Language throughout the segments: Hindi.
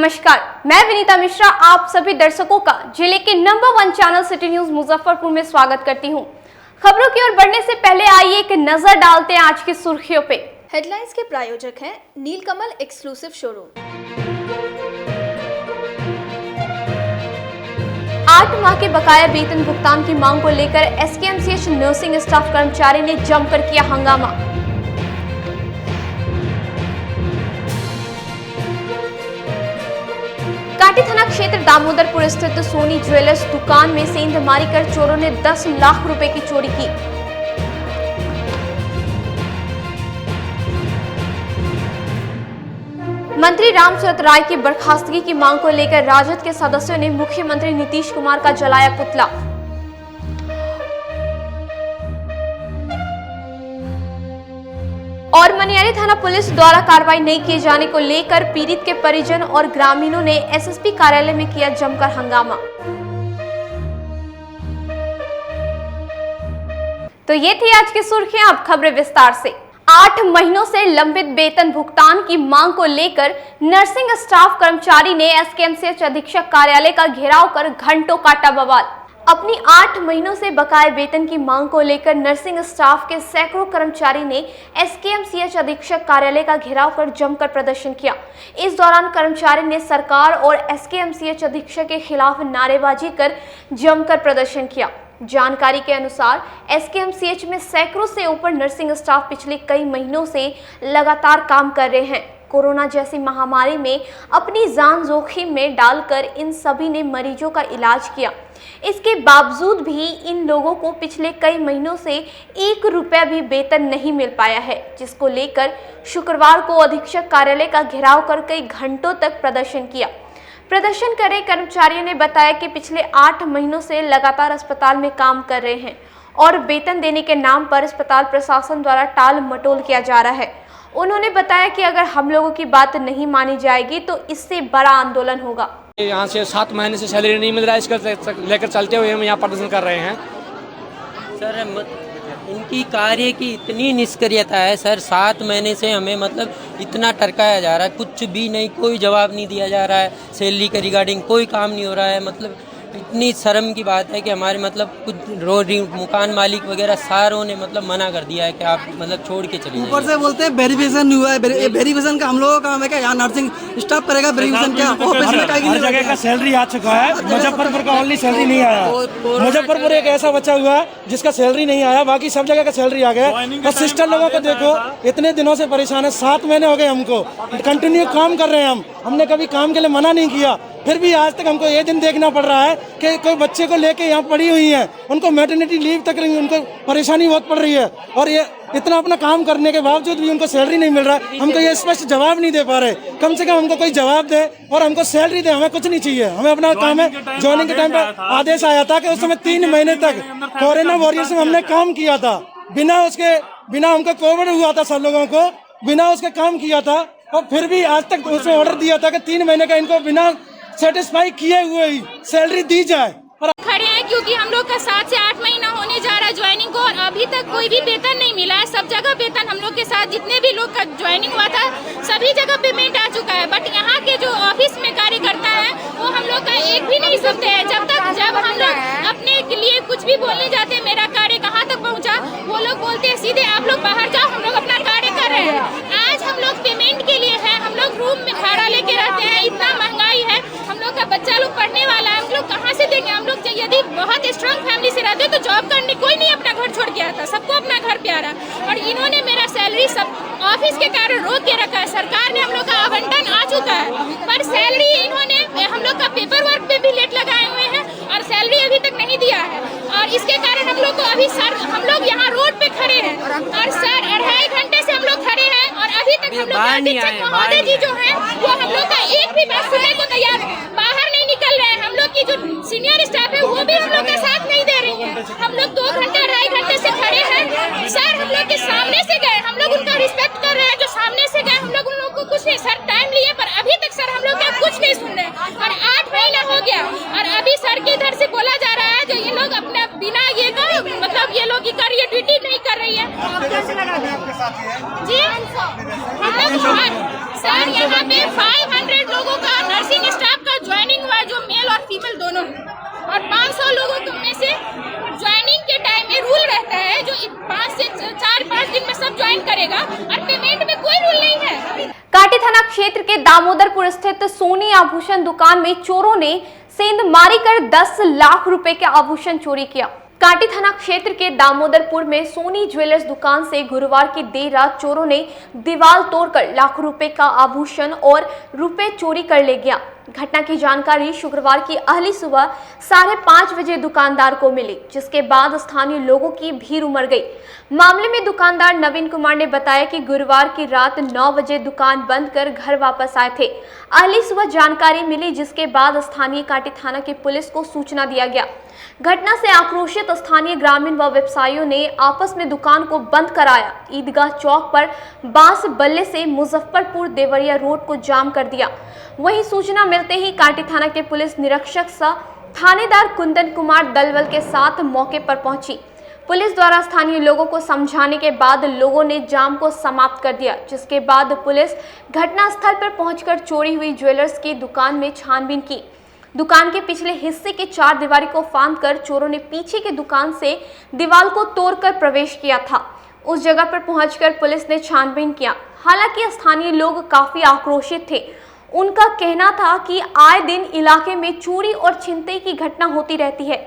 नमस्कार, मैं विनीता मिश्रा आप सभी दर्शकों का जिले के number 1 channel city news Muzaffarpur में स्वागत करती हूं। खबरों की ओर बढ़ने से पहले आइए एक नजर डालते हैं आज की सुर्खियों पे। हेडलाइंस के प्रायोजक हैं नीलकमल एक्सक्लूसिव शोरूम। 8 माह के बकाया वेतन भुगतान की मांग को लेकर एसकेएमसीएच नर्सिंग स्टाफ कर्मचारी ने जमकर किया हंगामा। काटी थाना क्षेत्र दामोदरपुर स्थित सोनी ज्वेलर्स दुकान में सेंधमारी कर चोरों ने 10 लाख रुपए की चोरी की। मंत्री रामसूरत राय की बर्खास्तगी की मांग को लेकर राजद के सदस्यों ने मुख्यमंत्री नीतीश कुमार का जलाया पुतला। और मनियारी थाना पुलिस द्वारा कार्रवाई नहीं किए जाने को लेकर पीड़ित के परिजन और ग्रामीणों ने एसएसपी कार्यालय में किया जमकर हंगामा। तो ये थी आज की सुर्खियां, अब खबरें विस्तार से। 8 महीनों से लंबित वेतन भुगतान की मांग को लेकर नर्सिंग स्टाफ कर्मचारी ने एसकेएमसीएच अधीक्षक कार्यालय का घेराव कर घंटों काटा बवाल। अपनी 8 महीनों से बकाये वेतन की मांग को लेकर नर्सिंग स्टाफ के सैकड़ों कर्मचारी ने एसकेएमसीएच अधीक्षक कार्यालय का घेराव कर जमकर प्रदर्शन किया। इस दौरान कर्मचारी ने सरकार और एसकेएमसीएच अधीक्षक के खिलाफ नारेबाजी कर जमकर प्रदर्शन किया। जानकारी के अनुसार एसकेएमसीएच में सैकड़ों से ऊपर नर्सिंग स्टाफ पिछले कई महीनों से लगातार काम कर रहे हैं। कोरोना जैसी महामारी में अपनी जान जोखिम में डालकर इन सभी ने मरीजों का इलाज किया। इसके बावजूद भी इन लोगों को पिछले कई महीनों से 1 रुपया भी वेतन नहीं मिल पाया है, जिसको लेकर शुक्रवार को अधीक्षक कार्यालय का घेराव कर कई घंटों तक प्रदर्शन किया। प्रदर्शन कर रहे कर्मचारियों ने बताया कि पिछले 8 महीनों से लगातार अस्पताल में काम कर रहे हैं और वेतन देने के नाम पर अस्पताल प्रशासन द्वारा टाल मटोल किया जा रहा है। उन्होंने बताया कि अगर हम लोगों की बात नहीं मानी जाएगी तो इससे बड़ा आंदोलन होगा। यहाँ से 7 महीने से सैलरी नहीं मिल रहा है, इसका लेकर चलते हुए हम यहाँ प्रदर्शन कर रहे हैं। सर इनकी कार्य की इतनी निष्क्रियता है सर, 7 महीने से हमें इतना टरकाया जा रहा है, कुछ भी नहीं, कोई जवाब नहीं दिया जा रहा है। सैलरी के रिगार्डिंग कोई काम नहीं हो रहा है। इतनी शर्म की बात है कि हमारे कुछ रोड मकान मालिक वगैरह सारों ने मना कर दिया है कि आप छोड़ के चलिए। ऊपर से बोलते हैं वेरिफिकेशन नहीं हुआ है। वेरिफिकेशन का हम लोगों का काम है क्या? यहाँ नर्सिंग स्टाफ करेगा वेरिफिकेशन क्या? हर जगह का सैलरी आ चुका है, मुजफ्फरपुर का ओनली सैलरी नहीं आया। मुजफ्फरपुर एक ऐसा बचा हुआ है जिसका सैलरी नहीं आया, बाकी सब जगह का सैलरी आ गया। और सिस्टर लोगों को देखो, इतने दिनों से परेशान है, 7 महीने हो गए हमको, कंटिन्यू काम कर रहे हैं। हमने कभी काम के लिए मना नहीं किया, फिर भी आज तक हमको ये दिन देखना पड़ रहा है कि कोई बच्चे को लेके यहाँ पड़ी हुई है, उनको मैटरनिटी लीव तक उनको परेशानी बहुत पड़ रही है। और ये इतना अपना काम करने के बावजूद भी उनको सैलरी नहीं मिल रहा है। हमको ये स्पष्ट जवाब नहीं दे पा रहे। कम से कम हमको कोई जवाब दे और हमको सैलरी दे, हमें कुछ नहीं चाहिए। हमें अपना काम है। ज्वाइनिंग के टाइम पर आदेश आया था कि उस समय 3 महीने तक कोरोना वॉरियर्स में हमने काम किया था, बिना हमको कोविड हुआ था, सब लोगों को बिना उसके काम किया था। और फिर भी आज तक उसमें ऑर्डर दिया था कि 3 महीने का इनको बिना सेटिस्फाई किए हुए ही सैलरी दी जाए। खड़े हैं क्योंकि हम लोग का 7 से 8 महीना होने जा रहा है ज्वाइनिंग को और अभी तक कोई भी वेतन नहीं मिला है। सब जगह वेतन हम लोग के साथ जितने भी लोग का ज्वाइनिंग हुआ था सभी जगह पेमेंट आ चुका है, बट यहाँ के जो ऑफिस में कार्यकर्ता है वो हम लोग का एक भी नहीं सुनते हैं। जब हम लोग अपने के लिए कुछ भी बोलने जाते हैं, मेरा कार्य कहाँ तक पहुँचा, वो लोग बोलते हैं सीधे आप लोग बाहर जाओ, हम लोग अपना कार्य कर रहे हैं। आज हम लोग पेमेंट के लिए है, हम लोग रूम में भाड़ा लेके रहते हैं, इतना महंगाई है, हम लोग का बच्चा लोग पढ़ने वाला है, हम लोग कहाँ से देंगे? हम लोग यदि बहुत स्ट्रांग फैमिली से रहते तो जॉब करने कोई नहीं अपना घर छोड़ के आता, सबको अपना घर प्यारा। और इन्होंने मेरा सैलरी सब ऑफिस के कारण रोक के रखा है। सरकार ने हम लोग का आवंटन आ चुका है, पर सैलरी इन्होंने हम लोग का पेपर वर्क पे भी लेट लगाए हुए हैं और सैलरी अभी तक नहीं दिया है। और इसके कारण हम लोग को अभी हम लोग यहाँ रोड पे खड़े हैं और सर 2.5 घंटे से हम लोग खड़े हैं और अभी तक हम लोग अधीक्षक महोदय जी जो है वो हम लोग का एक भी बात सुनने को तैयार बाहर नहीं निकल रहे हैं। हम लोग की जो सीनियर स्टाफ है वो भी हम लोग का साथ नहीं दे रही है। हम लोग 2 घंटे 2.5 घंटे से खड़े हैं। सर हम लोग के सामने से गए, हम लोग उनका रिस्पेक्ट कर रहे हैं, जो सामने से गए हम लोग उन लोग को कुछ नहीं, सर टाइम लिए पर अभी तक सर हम लोग का कुछ नहीं सुन रहे और 8 महीना हो गया और अभी सर के इधर से बोला जा रहा है जो ये लोग अपना बिना ये ये लोग ये ड्यूटी नहीं कर रही है जी। हम लोग सर यहाँ पे 500 लोगों का नर्सिंग और 500 लोगों को में से ज्वाइनिंग के टाइम में रूल रहता है जो 5 से 4-5 दिन में सब ज्वाइन करेगा और पेमेंट में कोई रूल नहीं है। कांटी थाना क्षेत्र के दामोदरपुर स्थित सोनी आभूषण दुकान में चोरों ने सेंधमारी कर 10 लाख रुपए के आभूषण चोरी किया। कांटी थाना क्षेत्र के दामोदरपुर में सोनी ज्वेलर्स दुकान से गुरुवार की देर रात चोरों ने दीवार तोड़कर लाखों रुपए का आभूषण और रुपए चोरी कर ले गया। घटना की जानकारी शुक्रवार की अर्ली सुबह 5:30 बजे दुकानदार को मिली, जिसके बाद स्थानीय लोगों की भीड़ उमड़ गई। मामले में दुकानदार नवीन कुमार ने बताया कि गुरुवार की रात 9 बजे दुकान बंद कर घर वापस आए थे। अर्ली सुबह जानकारी मिली, जिसके बाद स्थानीय कांटी थाना की पुलिस को सूचना दिया गया। घटना से आक्रोशित स्थानीय ग्रामीण व व्यवसायियों ने आपस में दुकान को बंद कराया। ईदगाह चौक पर बांस बल्ले से मुजफ्फरपुर देवरिया रोड को जाम कर दिया। वहीं सूचना मिलते ही कांटी थाना के पुलिस निरीक्षक सह थानेदार कुंदन कुमार दलवल के साथ मौके पर पहुंची। पुलिस द्वारा स्थानीय लोगों को समझाने के बाद लोगों ने जाम को समाप्त कर दिया, जिसके बाद पुलिस घटनास्थल पर पहुंचकर चोरी हुई ज्वेलर्स की दुकान में छानबीन की। दुकान के पिछले हिस्से के 4 दीवारी को फांदकर चोरों ने पीछे की दुकान से दीवार को तोड़कर प्रवेश किया था। उस जगह पर पहुंचकर पुलिस ने छानबीन किया। हालांकि स्थानीय लोग काफी आक्रोशित थे। उनका कहना था कि आए दिन इलाके में चोरी और छिनतई की घटना होती रहती है।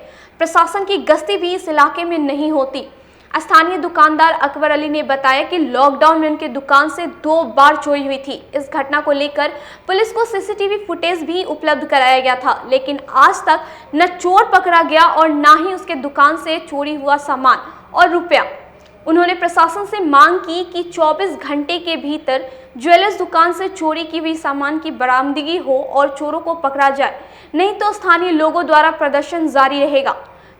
प्रशासन की गश्ती भी इस इलाके में नहीं होती। स्थानीय दुकानदार अकबर अली ने बताया कि लॉकडाउन में उनकी दुकान से 2 बार चोरी हुई थी। इस घटना को लेकर पुलिस को सीसीटीवी फुटेज भी उपलब्ध कराया गया था, लेकिन आज तक न चोर पकड़ा गया और न ही उसके दुकान से चोरी हुआ सामान और रुपया। उन्होंने प्रशासन से मांग की कि 24 घंटे के भीतर ज्वेलर्स दुकान से चोरी की हुई सामान की बरामदगी हो और चोरों को पकड़ा जाए, नहीं तो स्थानीय लोगों द्वारा प्रदर्शन जारी रहेगा।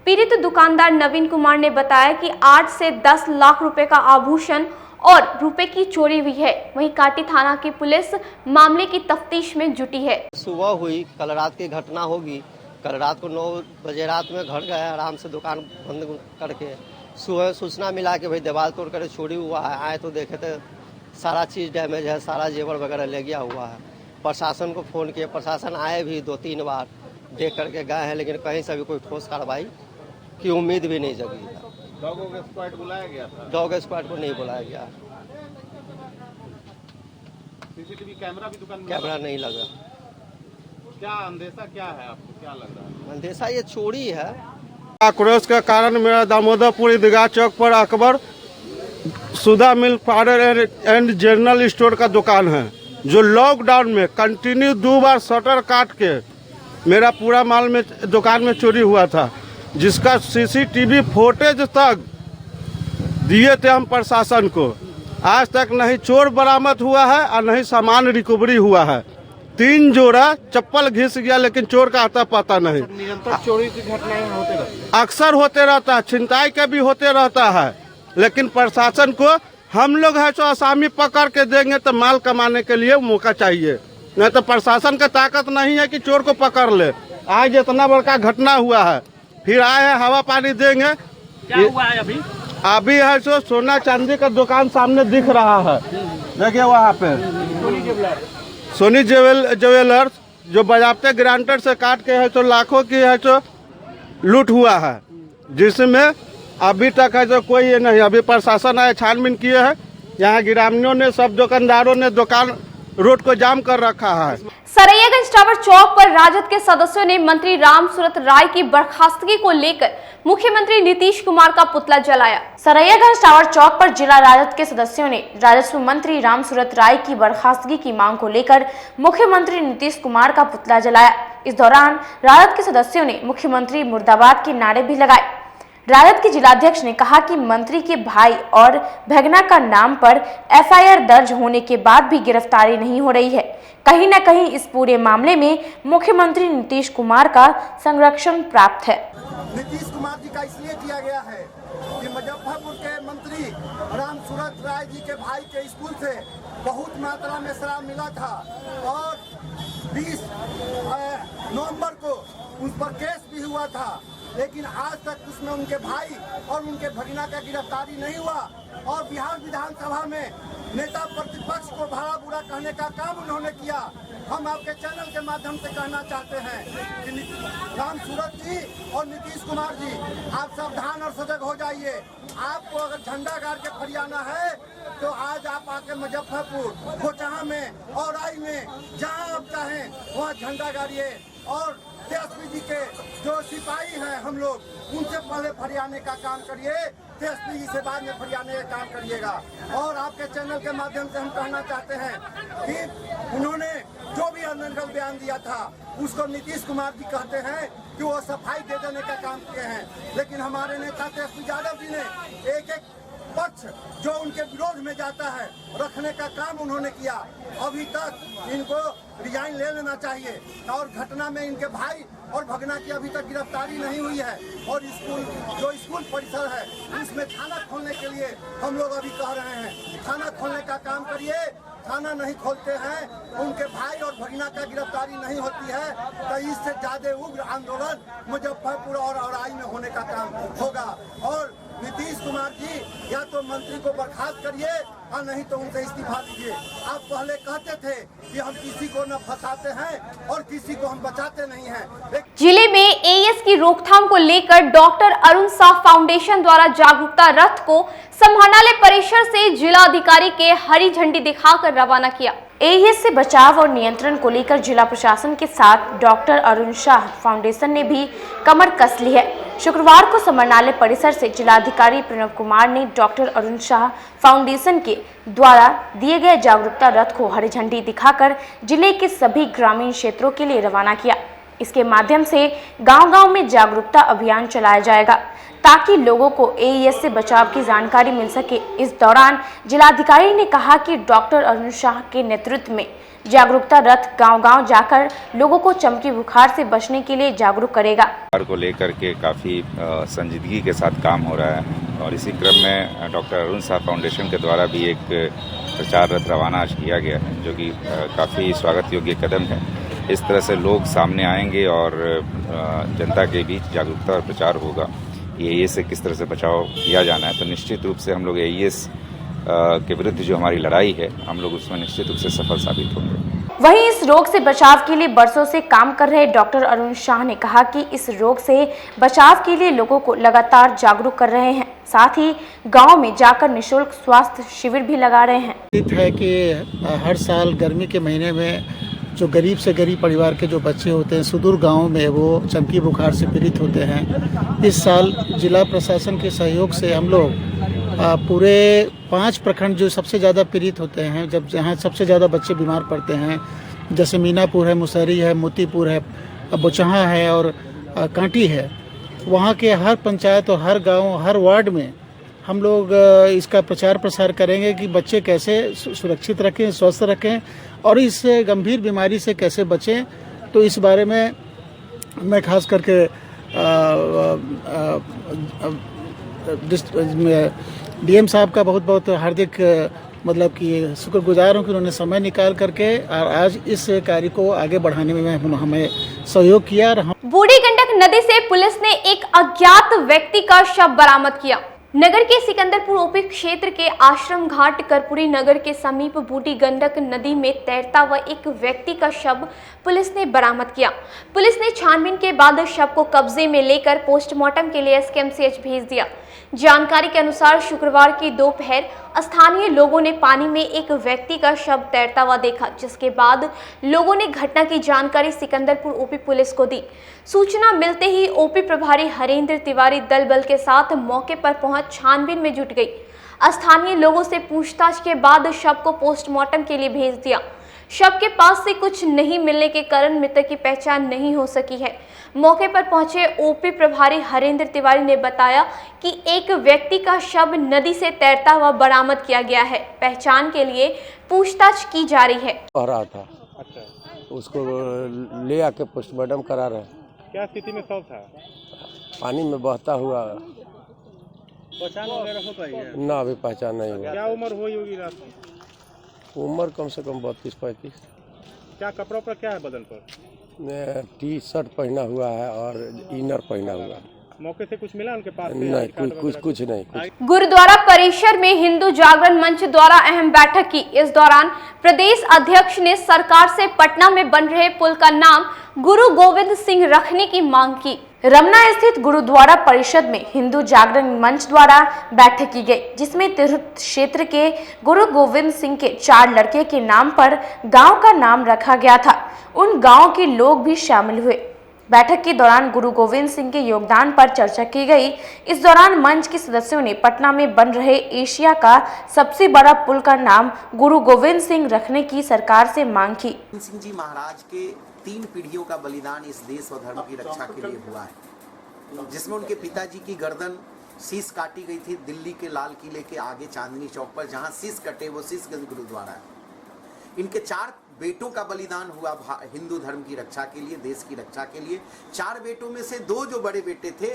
पीड़ित दुकानदार नवीन कुमार ने बताया कि 8 से 10 लाख रुपए का आभूषण और रुपए की चोरी हुई है। वहीं कांटी थाना की पुलिस मामले की तफ्तीश में जुटी है। सुबह हुई, कल रात की घटना होगी। कल रात को 9 बजे रात में घर गए आराम से दुकान बंद करके। सुबह सूचना मिला कि भाई दीवार तोड़ कर चोरी हुआ है। आए तो देखे तो सारा चीज़ डैमेज है, सारा जेवर वगैरह ले गया हुआ है। प्रशासन को फ़ोन किया, प्रशासन आए भी 2-3 बार देख करके गए हैं, लेकिन कहीं से भी कोई ठोस कार्रवाई की उम्मीद भी नहीं जगी है। डॉग स्क्वाड बुलाया गया था? डॉग स्क्वाड को नहीं बुलाया गया। सीसीटीवी कैमरा भी दुकान में कैमरा नहीं लगा। क्या अंदेशा क्या है आपको, क्या लग रहा है? अंदेशा ये चोरी है। आक्रोश के कारण मेरा दामोदरपुर ईदगाह चौक पर Akbar Sudha milk powder and general store का दुकान है, जो लॉकडाउन में कंटिन्यू 2 बार शटर काट के मेरा पूरा माल में दुकान में चोरी हुआ था, जिसका सीसीटीवी फुटेज तक दिए थे हम प्रशासन को। आज तक नहीं चोर बरामद हुआ है और नहीं सामान रिकवरी हुआ है। 3 जोड़ा चप्पल घिस गया, लेकिन चोर का आता पता नहीं। निरंतर चोरी की घटनाएं होते रहती, अक्सर होते रहता है, छिनताई का भी होते रहता है, लेकिन प्रशासन को हम लोग है जो आसामी पकड़ के देंगे तो माल कमाने के लिए मौका चाहिए, नहीं तो प्रशासन का ताकत नहीं है कि चोर को पकड़ ले। आज इतना बड़का घटना हुआ है, फिर आए हैं हवा पानी देंगे। क्या हुआ है अभी है जो सोना चांदी का दुकान सामने दिख रहा है, देखिए वहाँ पे सोनी ज्वेलर्स जो बाजाबते ग्रांटर से काट के है तो लाखों की है तो लूट हुआ है, जिसमें अभी तक है जो कोई ये नहीं। अभी प्रशासन आए, छानबीन किए हैं। यहाँ ग्रामीणों ने, सब दुकानदारों ने दुकान रोड को जाम कर रखा है। सरैयागंज टावर चौक पर राजद के सदस्यों ने मंत्री रामसूरत राय की बर्खास्तगी को लेकर मुख्यमंत्री नीतीश कुमार का पुतला जलाया। सरैयागंज टावर चौक पर जिला राजद के सदस्यों ने राजस्व मंत्री रामसूरत राय की बर्खास्तगी की मांग को लेकर मुख्यमंत्री नीतीश कुमार का पुतला जलाया। इस दौरान राजद के सदस्यों ने मुख्यमंत्री मुर्दाबाद के नारे भी लगाए। राजद के जिलाध्यक्ष ने कहा कि मंत्री के भाई और भगना का नाम पर एफआईआर दर्ज होने के बाद भी गिरफ्तारी नहीं हो रही है। कहीं न कहीं इस पूरे मामले में मुख्यमंत्री नीतीश कुमार का संरक्षण प्राप्त है। नीतीश कुमार जी का इसलिए किया गया है कि मुजफ्फरपुर के मंत्री रामसूरत राय जी के भाई के स्कूल से बहुत मात्रा में शराब मिला था और 20 नवंबर को उस पर केस भी हुआ था। लेकिन आज तक उसमें उनके भाई और उनके भगिना का गिरफ्तारी नहीं हुआ। और बिहार विधानसभा में नेता प्रतिपक्ष को भला बुरा कहने का काम उन्होंने किया। हम आपके चैनल के माध्यम से कहना चाहते हैं कि राम सूरत जी और नीतीश कुमार जी, आप सावधान और सजग हो जाइए। आपको अगर झंडा गाड़ के फरियाना है तो आज आप आके मुजफ्फरपुर, कोचहा में और आई में जहां आप चाहें वहां झंडा गाड़िए। और तेजस्वी जी के जो सिपाही हैं हम लोग, उनसे पहले फरियाने का काम करिए, तेजस्वी जी से बाद में फरियाने का काम करिएगा। और आपके चैनल के माध्यम से हम कहना चाहते हैं कि उन्होंने जो भी अनर्गल बयान दिया था उसको नीतीश कुमार जी कहते हैं कि वो सफाई दे देने का काम किए हैं, लेकिन हमारे नेता तेजस्वी यादव जी ने एक एक पक्ष जो उनके विरोध में जाता है रखने का काम उन्होंने किया। अभी तक इनको रिजाइन ले लेना चाहिए। और घटना में इनके भाई और भगना की अभी तक गिरफ्तारी नहीं हुई है। और स्कूल परिसर है उसमें थाना खोलने के लिए हम लोग अभी कह रहे हैं, थाना खोलने का काम करिए। थाना नहीं खोलते हैं, उनके भाई और भगिना का गिरफ्तारी नहीं होती है तो इससे ज्यादा उग्र आंदोलन मुजफ्फरपुर और औराई में होने का काम होगा। और नीतीश कुमार जी या तो मंत्री को बर्खास्त करिए और नहीं तो उनसे इस्तीफा दीजिए। आप पहले कहते थे कि हम किसी को न फंसाते हैं और किसी को हम बचाते नहीं हैं। जिले में एईएस की रोकथाम को लेकर डॉक्टर अरुण साह फाउंडेशन द्वारा जागरूकता रथ को समाहरणालय परिसर से जिला अधिकारी के हरी झंडी दिखाकर रवाना किया। एईएस से बचाव और नियंत्रण को लेकर जिला प्रशासन के साथ डॉक्टर अरुण साह फाउंडेशन ने भी कमर कस ली है। शुक्रवार को समाहरणालय परिसर से जिलाधिकारी प्रणव कुमार ने डॉक्टर अरुण साह फाउंडेशन के द्वारा दिए गए जागरूकता रथ को हरी झंडी दिखाकर जिले के सभी ग्रामीण क्षेत्रों के लिए रवाना किया। इसके माध्यम से गांव-गांव में जागरूकता अभियान चलाया जाएगा ताकि लोगों को एईएस से बचाव की जानकारी मिल सके। इस दौरान जिलाधिकारी ने कहा कि डॉक्टर अरुण साह के नेतृत्व में जागरूकता रथ गांव-गांव जाकर लोगों को चमकी बुखार से बचने के लिए जागरूक करेगा। को लेकर के काफ़ी संजीदगी के साथ काम हो रहा है और इसी क्रम में डॉक्टर अरुण साह फाउंडेशन के द्वारा भी एक प्रचार रथ रवाना आज किया गया है, जो कि काफ़ी स्वागत योग्य कदम है। इस तरह से लोग सामने आएंगे और जनता के बीच जागरूकता और प्रचार होगा कि एईएस से किस तरह से बचाव किया जाना है। तो निश्चित रूप से हम लोग एईएस के विरुद्ध जो हमारी लड़ाई है, हम लोग उसमें निश्चित रूप से सफल साबित होंगे। वहीं इस रोग से बचाव के लिए बरसों से काम कर रहे डॉक्टर अरुण साह ने कहा कि इस रोग से बचाव के लिए लोगों को लगातार जागरूक कर रहे हैं, साथ ही गांव में जाकर निःशुल्क स्वास्थ्य शिविर भी लगा रहे हैं। है कि हर साल गर्मी के महीने में जो गरीब से गरीब परिवार के जो बच्चे होते हैं सुदूर गाँव में, वो चमकी बुखार से पीड़ित होते हैं। इस साल जिला प्रशासन के सहयोग से हम लोग पूरे 5 प्रखंड जो सबसे ज़्यादा पीड़ित होते हैं, जहाँ सबसे ज़्यादा बच्चे बीमार पड़ते हैं, जैसे मीनापुर है, मुसहरी है, मोतीपुर है, बोचहा है और कांटी है, वहाँ के हर पंचायत और हर गांव, हर वार्ड में हम लोग इसका प्रचार प्रसार करेंगे कि बच्चे कैसे सुरक्षित रखें, स्वस्थ रखें और इस गंभीर बीमारी से कैसे बचें। तो इस बारे में मैं खास करके डीएम साहब का बहुत बहुत हार्दिक मतलब कि शुक्रगुजार हूँ कि उन्होंने समय निकाल करके और आज इस कार्य को आगे बढ़ाने में हमें सहयोग किया। बूढ़ी गंडक नदी से पुलिस ने एक अज्ञात व्यक्ति का शव बरामद किया। नगर के सिकंदरपुर ओपी क्षेत्र के आश्रम घाट कर्पूरी नगर के समीप बूढ़ी गंडक नदी में तैरता हुआ एक व्यक्ति का शव पुलिस ने बरामद किया। पुलिस ने छानबीन के बाद शव को कब्जे में लेकर पोस्टमार्टम के लिए एसकेएमसीएच भेज दिया। जानकारी के अनुसार शुक्रवार की दोपहर स्थानीय लोगों ने पानी में एक व्यक्ति का शव तैरता हुआ देखा, जिसके बाद लोगों ने घटना की जानकारी सिकंदरपुर ओपी पुलिस को दी। सूचना मिलते ही ओपी प्रभारी हरेंद्र तिवारी दल बल के साथ मौके पर पहुंच छानबीन में जुट गई। स्थानीय लोगों से पूछताछ के बाद शव को पोस्टमार्टम के लिए भेज दिया। शव के पास से कुछ नहीं मिलने के कारण मृतक की पहचान नहीं हो सकी है। मौके पर पहुंचे ओपी प्रभारी हरेंद्र तिवारी ने बताया कि एक व्यक्ति का शव नदी से तैरता हुआ बरामद किया गया है। पहचान के लिए पूछताछ की जा रही है। रहा था, उसको ले आके पोस्टमार्टम करा रहे। क्या स्थिति में शव था? पानी में बहता हुआ। पहचान वगैरह हो पाई है? ना, अभी पहचान नहीं हुआ। क्या उम्र हुई होगी रात में? उम्र कम से कम 32-35। क्या कपड़ा पर क्या है बदन पर? टी शर्ट पहना हुआ है और इनर पहना हुआ है। मौके से कुछ मिला उनके पास? नहीं, कुछ नहीं। गुरुद्वारा परिसर में हिंदू जागरण मंच द्वारा अहम बैठक की। इस दौरान प्रदेश अध्यक्ष ने सरकार से पटना में बन रहे पुल का नाम गुरु गोविंद सिंह रखने की मांग की। रमना स्थित गुरुद्वारा परिषद में हिंदू जागरण मंच द्वारा बैठक की गई, जिसमें तिरहुत क्षेत्र के गुरु गोविंद सिंह के 4 लड़के के नाम पर गांव का नाम रखा गया था। उन गांव के लोग भी शामिल हुए। बैठक के दौरान गुरु गोविंद सिंह के योगदान पर चर्चा की गई। इस दौरान मंच के सदस्यों ने पटना में बन रहे एशिया का सबसे बड़ा पुल का नाम गुरु गोविंद सिंह रखने की सरकार से मांग की। सिंह जी महाराज के 3 पीढ़ियों का बलिदान इस देश व धर्म की रक्षा के लिए हुआ है, जिसमें उनके पिताजी की गर्दन शीश काटी गई थी दिल्ली के लाल किले के आगे चांदनी चौक पर। जहां शीश कटे वो शीशगंज गुरुद्वारा है। इनके 4 बेटों का बलिदान हुआ हिंदू धर्म की रक्षा के लिए, देश की रक्षा के लिए। 4 बेटों में से 2 जो बड़े बेटे थे,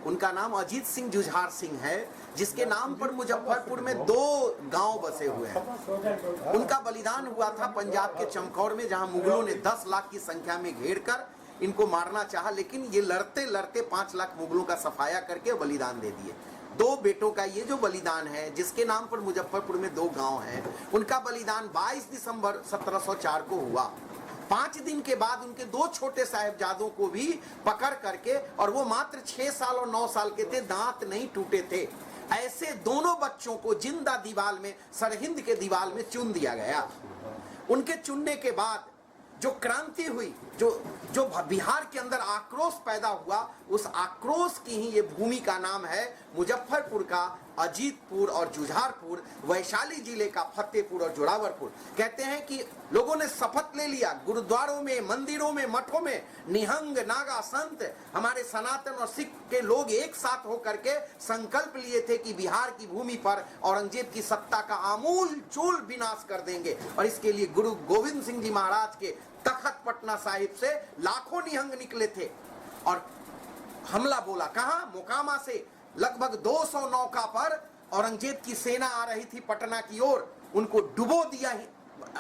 उनका नाम अजीत सिंह जुझार सिंह है, जिसके नाम पर मुजफ्फरपुर में 2 गांव बसे हुए हैं। उनका बलिदान हुआ था पंजाब के चमकौर में, जहां मुगलों ने 10 लाख की संख्या में घेरकर इनको मारना चाहा, लेकिन ये लड़ते लड़ते 5 लाख मुगलों का सफाया करके बलिदान दे दिए। 2 बेटों का ये जो बलिदान है, जिसके नाम पर मुजफ्फरपुर में 2 गांव हैं, उनका बलिदान 22 दिसंबर 1704 को हुआ। 5 दिन के बाद उनके 2 छोटे साहिबजादों को भी पकड़ करके, और वो मात्र 6 साल और 9 साल के थे, दांत नहीं टूटे थे, ऐसे दोनों बच्चों को जिंदा दीवार में, सरहिंद के दीवार में चुन दिया गया। उनके चुनने के बाद जो क्रांति हुई, जो बिहार के अंदर आक्रोश पैदा हुआ, उस आक्रोश की ही ये भूमि का नाम है मुजफ्फरपुर का अजीतपुर और जुझारपुर, वैशाली जिले का फतेहपुर और जोरावरपुर। कहते हैं कि लोगों ने शपथ ले लिया, गुरुद्वारों में, मंदिरों में, मठों में निहंग नागा संत, हमारे सनातन और सिख के लोग एक साथ होकर के संकल्प लिए थे कि बिहार की भूमि पर औरंगजेब की सत्ता का आमूल चूल विनाश कर देंगे। और इसके लिए गुरु गोविंद सिंह जी महाराज के तखत पटना साहिब से लाखों निहंग निकले थे और हमला बोला। कहां? मोकामा से लगभग 200 नौका पर औरंगजेब की सेना आ रही थी पटना की ओर, उनको डुबो दिया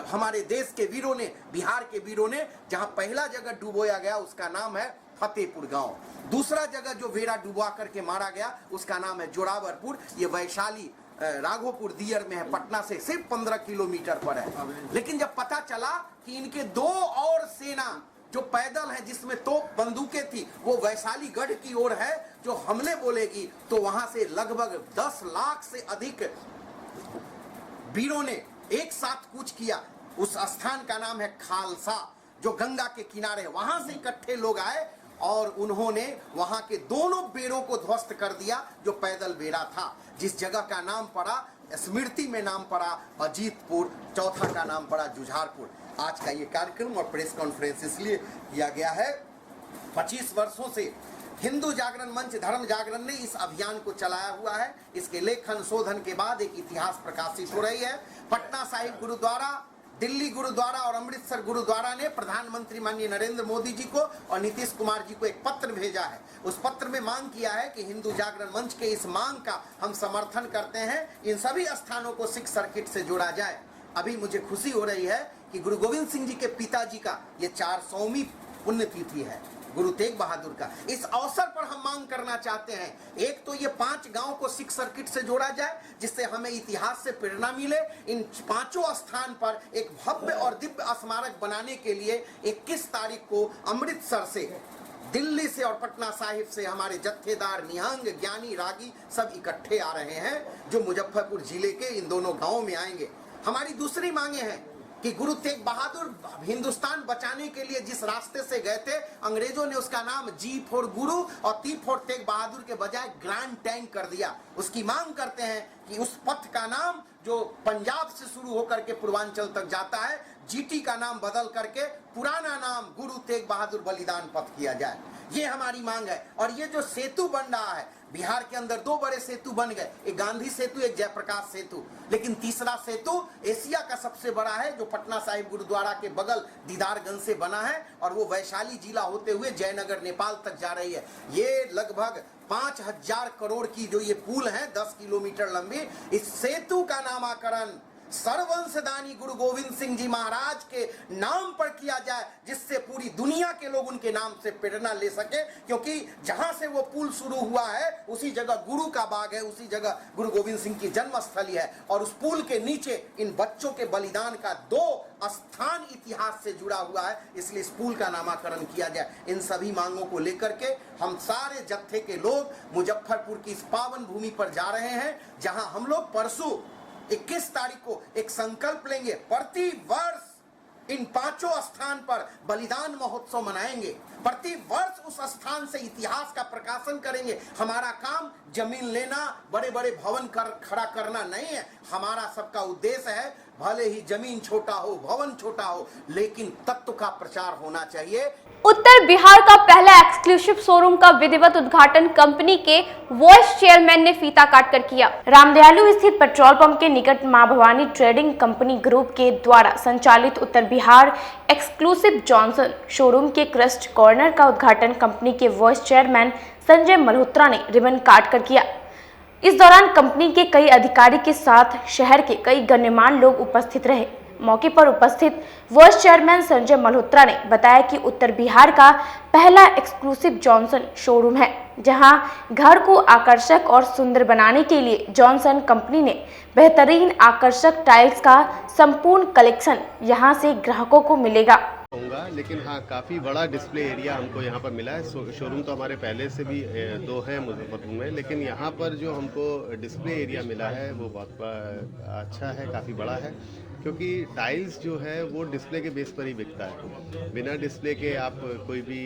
हमारे देश के वीरों ने, बिहार के वीरों ने। जहां पहला जगह डुबोया गया उसका नाम है फतेहपुर गांव। दूसरा जगह जो वीरा डुबा करके मारा गया उसका नाम है जोरावरपुर। ये वैशाली राघोपुर दियर में है, पटना से सिर्फ 15 किलोमीटर पर है। लेकिन जब पता चला कि इनके 2 और सेना जो पैदल है, जिसमें तोप बंदूकें थी, वो वैशाली गढ़ की ओर है जो हमले बोलेगी, तो वहां से लगभग 10 लाख से अधिक वीरों ने एक साथ कूच किया। उस स्थान का नाम है खालसा, जो गंगा के किनारे। वहां से इकट्ठे लोग आए और उन्होंने वहां के दोनों बेड़ों को ध्वस्त कर दिया, जो पैदल बेड़ा था। जिस जगह का नाम पड़ा, स्मृति में नाम पड़ा अजीतपुर, चौथा का नाम पड़ा जुझारपुर। आज का ये कार्यक्रम और प्रेस कॉन्फ्रेंस इसलिए किया गया है, 25 वर्षों से हिंदू जागरण मंच, धर्म जागरण ने इस अभियान को चलाया हुआ है। इसके लेखन शोधन के बाद एक इतिहास प्रकाशित हो रही है। पटना साहिब गुरुद्वारा, दिल्ली गुरुद्वारा और अमृतसर गुरुद्वारा ने प्रधानमंत्री माननीय नरेंद्र मोदी जी को और नीतीश कुमार जी को एक पत्र भेजा है। उस पत्र में मांग किया है कि हिंदू जागरण मंच के इस मांग का हम समर्थन करते हैं, इन सभी स्थानों को सिख सर्किट से जोड़ा जाए। अभी मुझे खुशी हो रही है कि गुरु गोविंद सिंह जी के पिताजी का ये 400वीं पुण्यतिथि है, गुरु तेग बहादुर का। इस अवसर पर हम मांग करना चाहते हैं, एक तो ये 5 गांव को सिख सर्किट से जोड़ा जाए, जिससे हमें इतिहास से प्रेरणा मिले। इन 5 स्थान पर एक भव्य और दिव्य स्मारक बनाने के लिए 21 तारीख को अमृतसर से, दिल्ली से और पटना साहिब से हमारे जत्थेदार, निहंग, ज्ञानी, रागी सब इकट्ठे आ रहे हैं, जो मुजफ्फरपुर जिले के इन दोनों गांवों में आएंगे। हमारी दूसरी मांगे हैं कि गुरु तेग बहादुर हिंदुस्तान बचाने के लिए जिस रास्ते से गए थे, अंग्रेजों ने उसका नाम G फॉर गुरु और T फॉर तेग बहादुर के बजाय ग्रैंड टैंक कर दिया। उसकी मांग करते हैं कि उस पथ का नाम, जो पंजाब से शुरू होकर के पूर्वांचल तक जाता है, GT का नाम बदल करके पुराना नाम गुरु तेग बहादुर बलिदान पथ किया जाए। ये हमारी मांग है। और ये जो सेतु बन रहा है, बिहार के अंदर 2 बड़े सेतु बन गए, एक गांधी सेतु, एक जयप्रकाश सेतु, लेकिन तीसरा सेतु एशिया का सबसे बड़ा है, जो पटना साहिब गुरुद्वारा के बगल दीदारगंज से बना है और वो वैशाली जिला होते हुए जयनगर नेपाल तक जा रही है। ये लगभग 5000 करोड़ की जो ये पुल है, 10 किलोमीटर लंबी, इस सेतु का नामकरण सर्वंशदानी गुरु गोविंद सिंह जी महाराज के नाम पर किया जाए, जिससे पूरी दुनिया के लोग उनके नाम से प्रेरणा ले सके, क्योंकि जहां से वो पुल शुरू हुआ है उसी जगह गुरु का बाग है, उसी जगह गुरु गोविंद सिंह की जन्मस्थली है। और उस पुल के नीचे इन बच्चों के बलिदान का 2 स्थान इतिहास से जुड़ा हुआ है, इसलिए इस पुल का नामकरण किया जाए। इन सभी मांगों को लेकर के हम सारे जत्थे के लोग मुजफ्फरपुर की इस पावन भूमि पर जा रहे हैं, जहां हम लोग परसों 21 तारीख को एक संकल्प लेंगे, प्रति वर्ष इन 5 स्थान पर बलिदान महोत्सव मनाएंगे, प्रति वर्ष उस स्थान से इतिहास का प्रकाशन करेंगे। हमारा काम जमीन लेना, बड़े बड़े भवन खड़ा करना नहीं है, हमारा सबका उद्देश्य है भले ही जमीन छोटा हो, भवन छोटा हो, लेकिन तत्व का प्रचार होना चाहिए। उत्तर बिहार का पहला एक्सक्लूसिव शोरूम का विधिवत उद्घाटन कंपनी के वाइस चेयरमैन ने फीता काटकर किया। रामदयालु स्थित पेट्रोल पंप के निकट मां भवानी ट्रेडिंग कंपनी ग्रुप के द्वारा संचालित उत्तर बिहार एक्सक्लूसिव जॉनसन शोरूम के क्रेस्ट कॉर्नर का उद्घाटन कंपनी के वाइस चेयरमैन संजय मल्होत्रा ने रिबन काट कर किया। इस दौरान कंपनी के कई अधिकारी के साथ शहर के कई गण्यमान्य लोग उपस्थित रहे। मौके पर उपस्थित वाइस चेयरमैन संजय मल्होत्रा ने बताया कि उत्तर बिहार का पहला एक्सक्लूसिव जॉनसन शोरूम है, जहां घर को आकर्षक और सुंदर बनाने के लिए जॉनसन कंपनी ने बेहतरीन आकर्षक टाइल्स का संपूर्ण कलेक्शन यहां से ग्राहकों को मिलेगा। लेकिन हाँ, काफ़ी बड़ा डिस्प्ले एरिया हमको यहाँ पर मिला है। शोरूम तो हमारे पहले से भी 2 हैं मुजफ्फरपुर में, लेकिन यहाँ पर जो हमको डिस्प्ले एरिया मिला है वो बहुत अच्छा है, काफ़ी बड़ा है, क्योंकि टाइल्स जो है वो डिस्प्ले के बेस पर ही बिकता है। बिना डिस्प्ले के आप कोई भी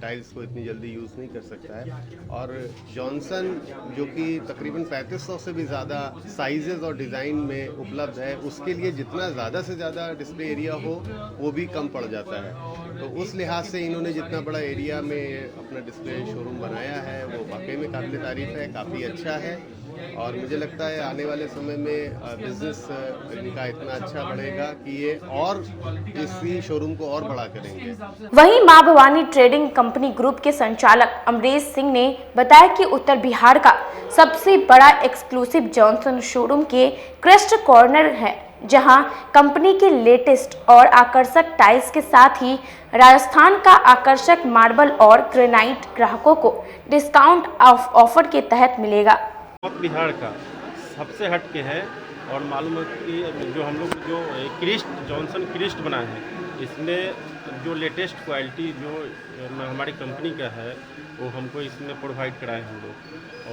टाइल्स को इतनी जल्दी यूज़ नहीं कर सकता है। और जॉनसन जो कि तकरीबन 3500 से भी ज़्यादा साइजेस और डिज़ाइन में उपलब्ध है, उसके लिए जितना ज़्यादा से ज़्यादा डिस्प्ले एरिया हो वो भी कम पड़ जाता है। तो उस लिहाज से इन्होंने जितना बड़ा एरिया में अपना डिस्प्ले शोरूम बनाया है वो वाकई में काबिल तारीफ़ है, काफ़ी अच्छा है। और मुझे लगता है आने वाले समय में बिजनेस इनका इतना अच्छा बढ़ेगा कि ये और इसी शोरूम को और बड़ा करेंगे। वहीं मां भवानी ट्रेडिंग कंपनी ग्रुप के संचालक अमरीश सिंह ने बताया कि उत्तर बिहार का सबसे बड़ा एक्सक्लूसिव जॉनसन शोरूम के क्रेस्ट कॉर्नर है, जहां कंपनी के लेटेस्ट और आकर्षक टाइल्स के साथ ही राजस्थान का आकर्षक मार्बल और ग्रेनाइट ग्राहकों को डिस्काउंट ऑफर के तहत मिलेगा। बिहार का सबसे हट के है और मालूम है कि जो हम लोग जो क्रिस्ट जॉनसन क्रिस्ट बनाए हैं, इसमें जो लेटेस्ट क्वालिटी जो हमारी कंपनी का है वो हमको इसमें प्रोवाइड कराए हम लोग।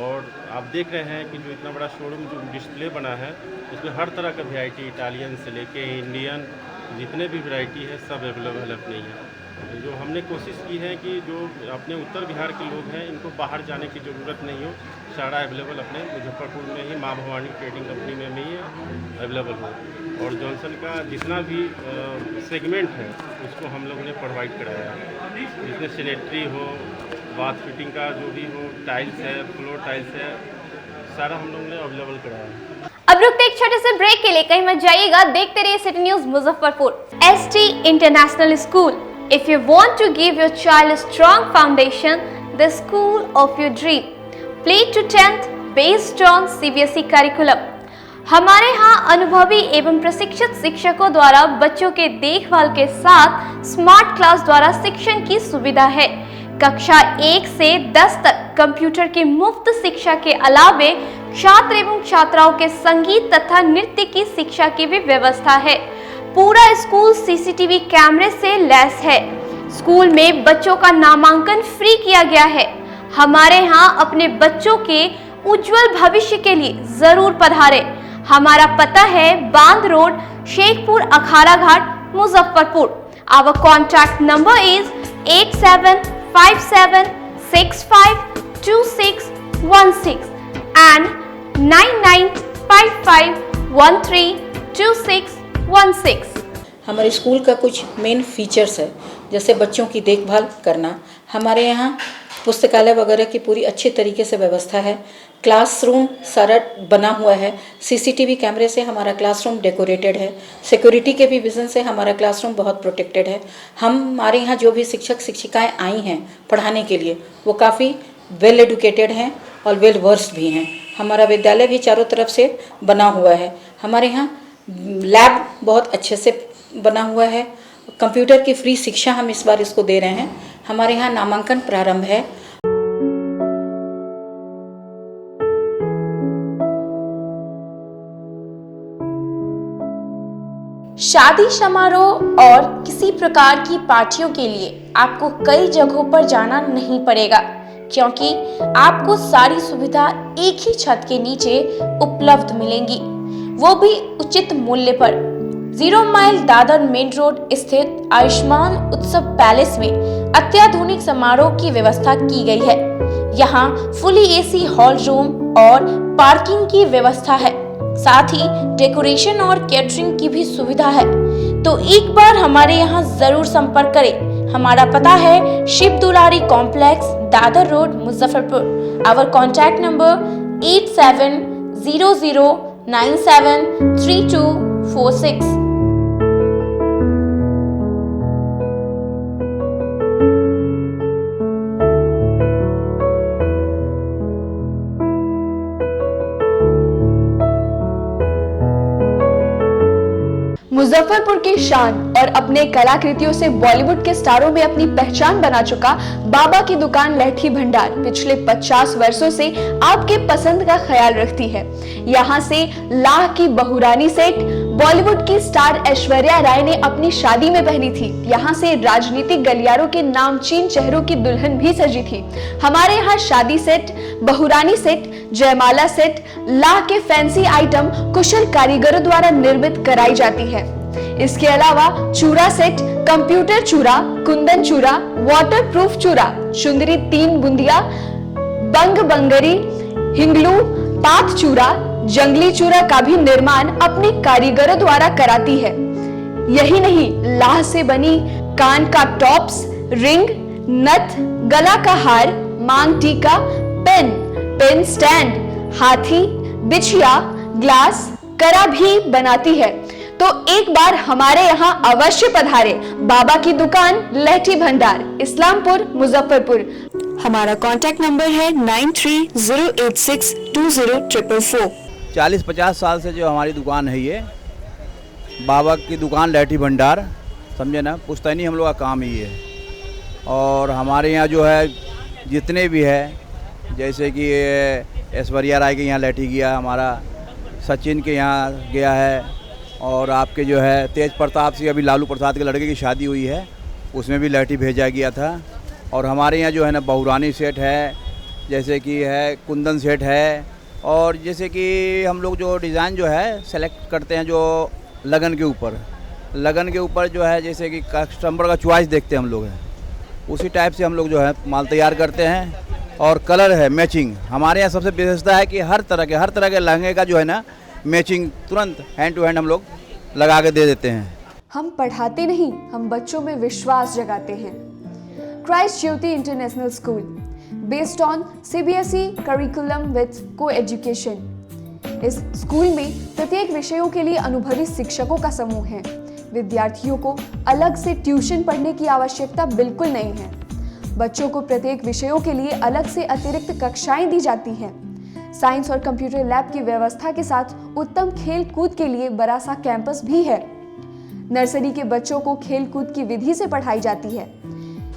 और आप देख रहे हैं कि जो इतना बड़ा शोरूम जो डिस्प्ले बना है उसमें हर तरह का वैरायटी, इटालियन से लेके इंडियन जितने भी वैरायटी है सब अवेलेबल अपने यहाँ। जो हमने कोशिश की है कि जो अपने उत्तर बिहार के लोग हैं इनको बाहर जाने की ज़रूरत नहीं हो, सारा अवेलेबल अपने मुजफ्फरपुर में ही मां भवानी ट्रेडिंग कंपनी में भी अवेलेबल हो। और जॉनसन का जितना भी सेगमेंट है उसको हम लोगों ने प्रोवाइड कराया है, जिसमें सैनिटरी हो, बाथ फिटिंग का जो भी हो, टाइल्स है, फ्लोर टाइल्स है, सारा हम लोगों ने अवेलेबल कराया है। अब रुकते एक छोटे से ब्रेक के लिए, कहीं मत जाइएगा, देखते रहिए city news Muzaffarpur. ST international school, if you want to give your child a strong foundation, the school of your dream, play to 10th based on CBSE curriculum। हमारे यहाँ अनुभवी एवं प्रशिक्षित शिक्षकों द्वारा बच्चों के देखभाल के साथ स्मार्ट क्लास द्वारा शिक्षण की सुविधा है। कक्षा 1 से 10 तक कंप्यूटर की मुफ्त शिक्षा के अलावे छात्र एवं छात्राओं के संगीत तथा नृत्य की शिक्षा की भी व्यवस्था है। पूरा स्कूल CCTV कैमरे से लैस है। स्कूल में बच्चों का नामांकन फ्री किया गया है। हमारे यहाँ अपने बच्चों के उज्जवल भविष्य के लिए जरूर पधारें। हमारा पता है बांध road, Shekhpur Akhara Ghat, Muzaffarpur. Our contact number is 8757652616 and 9955132616। हमारे स्कूल का कुछ मेन फीचर्स है, जैसे बच्चों की देखभाल करना। हमारे यहाँ पुस्तकालय वगैरह की पूरी अच्छे तरीके से व्यवस्था है। क्लासरूम सारा बना हुआ है, CCTV कैमरे से हमारा क्लासरूम डेकोरेटेड है। सिक्योरिटी के भी विजन से हमारा क्लासरूम बहुत प्रोटेक्टेड है। हमारे यहाँ जो भी शिक्षक शिक्षिकाएं आई हैं पढ़ाने के लिए वो काफ़ी वेल एडुकेटेड हैं और वेल वर्स्ड भी हैं। हमारा विद्यालय भी चारों तरफ से बना हुआ है। हमारे यहाँ लैब बहुत अच्छे से बना हुआ है। कंप्यूटर की फ्री शिक्षा हम इस बार इसको दे रहे हैं। हमारे यहाँ नामांकन प्रारंभ है। शादी समारोह और किसी प्रकार की पार्टियों के लिए आपको कई जगहों पर जाना नहीं पड़ेगा, क्योंकि आपको सारी सुविधा एक ही छत के नीचे उपलब्ध मिलेंगी, वो भी उचित मूल्य पर। 0 माइल दादर मेन रोड स्थित आयुष्मान उत्सव पैलेस में अत्याधुनिक समारोह की व्यवस्था की गई है। यहाँ फुली एसी हॉल रूम और पार्किंग की व्यवस्था है, साथ ही डेकोरेशन और कैटरिंग की भी सुविधा है। तो एक बार हमारे यहाँ जरूर संपर्क करें। हमारा पता है Shiv Dulari complex, Dadar road, Muzaffarpur. Our contact number 8700973246। Muzaffarpur की शान और अपने कलाकृतियों से बॉलीवुड के स्टारों में अपनी पहचान बना चुका बाबा की दुकान लहठी भंडार पिछले 50 वर्षों से आपके पसंद का ख्याल रखती है। यहाँ से लाह की बहुरानी सेट बॉलीवुड की स्टार ऐश्वर्या राय ने अपनी शादी में पहनी थी। यहाँ से राजनीतिक गलियारों के नामचीन चेहरों की दुल्हन भी सजी थी। हमारे यहाँ शादी सेट, बहुरानी सेट, जयमाला सेट, लाह के फैंसी आइटम कुशल कारीगरों द्वारा निर्मित कराई जाती है। इसके अलावा चूड़ा सेट, कंप्यूटर चूड़ा, कुंदन चूड़ा, वाटरप्रूफ चूड़ा, चुंदरी 3 बुंदिया, बंग बंगरी, हिंगलू, पात चूड़ा, जंगली चूड़ा का भी निर्माण अपने कारीगरों द्वारा कराती है। यही नहीं, लाह से बनी कान का टॉप्स, रिंग, नथ, गला का हार, मांग टीका, पेन स्टैंड, हाथी, बिछिया, ग्लास, करा भी बनाती है। तो एक बार हमारे यहाँ अवश्य पधारे। बाबा की दुकान लहठी भंडार, इस्लामपुर, मुजफ्फरपुर। हमारा कांटेक्ट नंबर है 9308620444। 40-50 साल से जो हमारी दुकान है, ये बाबा की दुकान लहठी भंडार, समझे ना, पुश्तैनी हम लोग का काम ही है। और हमारे यहाँ जो है जितने भी है, जैसे कि ऐश्वर्या राय के यहाँ लहठी गया, हमारा सचिन के यहाँ गया है, और आपके जो है तेज प्रताप सिंह, अभी लालू प्रसाद के लड़के की शादी हुई है, उसमें भी लहठी भेजा गया था। और हमारे यहाँ जो है ना बहुरानी सेट है, जैसे कि है कुंदन सेट है, और जैसे कि हम लोग जो डिज़ाइन जो है सेलेक्ट करते हैं जो लगन के ऊपर जो है, जैसे कि कस्टमर का चॉइस देखते हैं हम लोग हैं, उसी टाइप से हम लोग जो है माल तैयार करते हैं। और कलर है मैचिंग, हमारे यहाँ सबसे विशेषता है कि हर तरह के लहंगे का जो है ना मैचिंग तुरंत हैंड टू हैंड हम लोग लगा के दे देते हैं। हम पढ़ाते नहीं, हम बच्चों में विश्वास जगाते हैं। Christ Jyoti international school, based on CBSE curriculum with coeducation. इस स्कूल में प्रत्येक विषयों के लिए अनुभवी शिक्षकों का समूह है। विद्यार्थियों को अलग से ट्यूशन पढ़ने की आवश्यकता बिल्कुल नहीं है। बच्चों को प्रत्येक विषयों के लिए अलग से अतिरिक्त कक्षाएं दी जाती हैं। साइंस और कंप्यूटर लैब की व्यवस्था के साथ उत्तम खेल कूद के लिए बड़ा सा कैंपस भी है। नर्सरी के बच्चों को खेल कूद की विधि से पढ़ाई जाती है।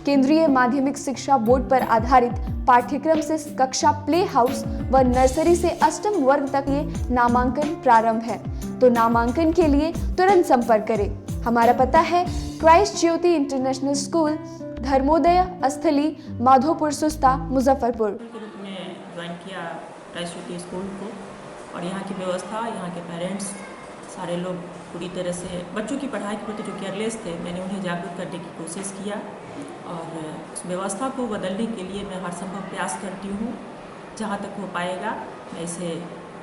केंद्रीय माध्यमिक शिक्षा बोर्ड पर आधारित पाठ्यक्रम से कक्षा प्ले हाउस व नर्सरी से अष्टम वर्ग तक ये नामांकन प्रारंभ है। तो नामांकन के लिए तुरंत संपर्क करें। हमारा पता है Christ Jyoti international school, Dharmodaya स्थली, माधोपुर सुस्ता, मुजफ्फरपुर। ज्वाइन किया क्राइस्ट ज्योति स्कूल को, और यहाँ की व्यवस्था, यहाँ के पेरेंट्स सारे लोग पूरी तरह से बच्चों की पढ़ाई के प्रति जो केयरलेस थे, मैंने उन्हें जागरूक करने की कोशिश किया, और उस व्यवस्था को बदलने के लिए मैं हर संभव प्रयास करती हूँ। जहाँ तक हो पाएगा मैं इसे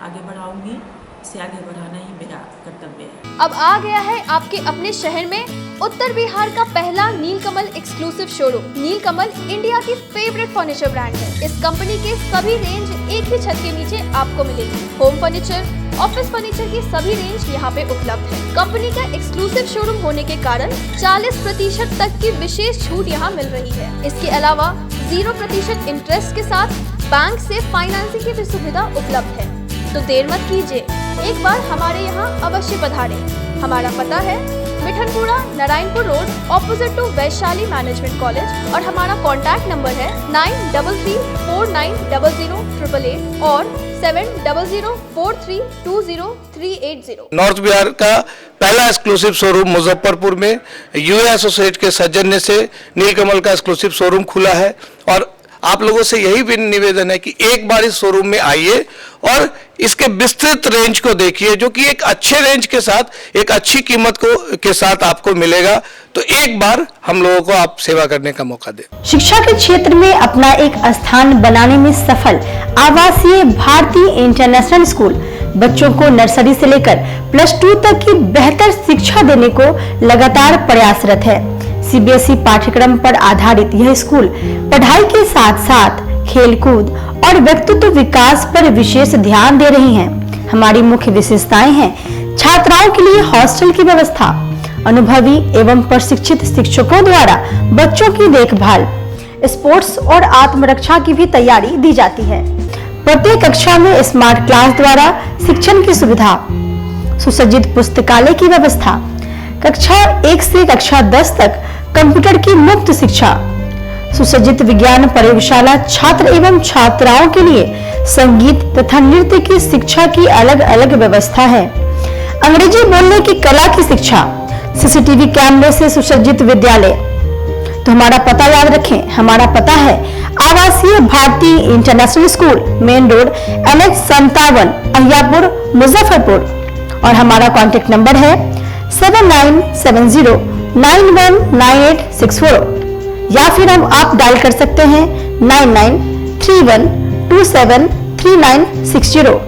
आगे बढ़ाऊँगी, इसे आगे बढ़ाना ही मेरा कर्तव्य है। अब आ गया है आपके अपने शहर में उत्तर बिहार का पहला नीलकमल एक्सक्लूसिव शोरूम। नीलकमल इंडिया की फेवरेट फर्नीचर ब्रांड है। इस कंपनी के सभी रेंज एक ही छत के नीचे आपको मिलेगी। होम फर्नीचर, ऑफिस फर्नीचर की सभी रेंज यहाँ पे उपलब्ध है। कंपनी का एक्सक्लूसिव शोरूम होने के कारण 40% तक की विशेष छूट यहाँ मिल रही है। इसके अलावा 0% इंटरेस्ट के साथ बैंक से फाइनेंसिंग की भी सुविधा उपलब्ध है। तो देर मत कीजिए, एक बार हमारे यहाँ अवश्य पधारें। हमारा पता है Mithanpura, Narayanpur road, opposite to Vaishali management college और हमारा कॉन्टैक्ट नंबर है 9334900888 और 7004320380। नॉर्थ बिहार का पहला एक्सक्लूसिव शोरूम मुजफ्फरपुर में यूए एसोसिएट के सौजन्य से नीलकमल का एक्सक्लूसिव शोरूम खुला है और आप लोगों से यही भी निवेदन है कि एक बार इस शोरूम में आइए और इसके विस्तृत रेंज को देखिए, जो कि एक अच्छे रेंज के साथ एक अच्छी कीमत के साथ आपको मिलेगा। तो एक बार हम लोगों को आप सेवा करने का मौका दें। शिक्षा के क्षेत्र में अपना एक स्थान बनाने में सफल आवासीय भारती इंटरनेशनल स्कूल बच्चों को नर्सरी से लेकर +2 तक की बेहतर शिक्षा देने को लगातार प्रयासरत है। सीबीएसई पाठ्यक्रम पर आधारित यह स्कूल पढ़ाई के साथ साथ खेलकूद और व्यक्तित्व विकास पर विशेष ध्यान दे रही हैं। हमारी मुख्य विशेषताएं हैं छात्राओं के लिए हॉस्टल की व्यवस्था, अनुभवी एवं प्रशिक्षित शिक्षकों द्वारा बच्चों की देखभाल, स्पोर्ट्स और आत्मरक्षा की भी तैयारी दी जाती है। प्रत्येक कक्षा में स्मार्ट क्लास द्वारा शिक्षण की सुविधा, सुसज्जित पुस्तकालय की व्यवस्था, कक्षा 1 से कक्षा 10 तक कंप्यूटर की मुफ्त शिक्षा, सुसज्जित विज्ञान प्रयोगशाला, छात्र एवं छात्राओं के लिए संगीत तथा नृत्य की शिक्षा की अलग अलग व्यवस्था है। अंग्रेजी बोलने की कला की शिक्षा, सीसीटीवी कैमरे से सुसज्जित विद्यालय। तो हमारा पता याद रखें, हमारा पता है Awasiya Bharti international school, main road NH57, Ahiyapur, Muzaffarpur और हमारा कॉन्टेक्ट नंबर है 7970919864 या फिर आप डायल कर सकते हैं 9931273960